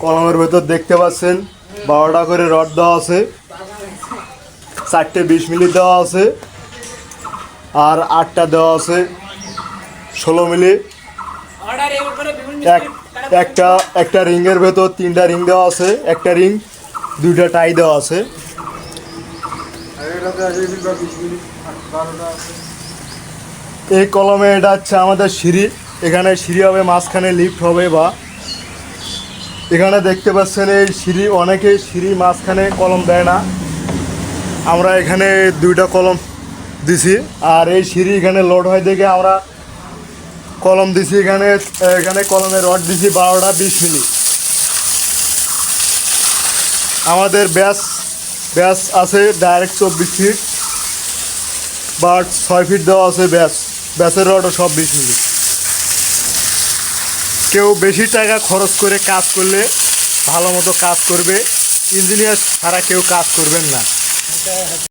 কলমের ভেতর দেখতে পাচ্ছেন 12টা করে রড দেওয়া আছে, 4টে 20 মিলি দেওয়া আছে, আর 8টা দেওয়া আছে 16 মিলি। একটা রিংয়ের ভেতর 3টা রিং দেওয়া আছে, একটা রিং 2টা টাই দেওয়া আছে। এই কলমে এটা হচ্ছে আমাদের সিঁড়ি, এখানে সিঁড়ি হবে, মাঝখানে লিফট হবে। বা এখানে দেখতে পাচ্ছেন এই সিঁড়ি, অনেকে সিঁড়ি মাঝখানে কলম দেয় না, আমরা এখানে 2টা কলম দিছি। আর এই সিঁড়ি এখানে লোড হয় দেখে আমরা কলম দিছি এখানে। এখানে কলমে রড দিছি 12টা 20 মিলি। আমাদের ব্যাস আছে ডাইরেক্ট 24 ফিট, বাট 6 ফিট দেওয়া আছে ব্যাসের রডও সব 20 মিলি। কেউ বেশি টাকা খরচ করে কাজ করলে ভালো মতো কাজ করবে, ইঞ্জিনিয়ার ছাড়া কেউ কাজ করবেন না।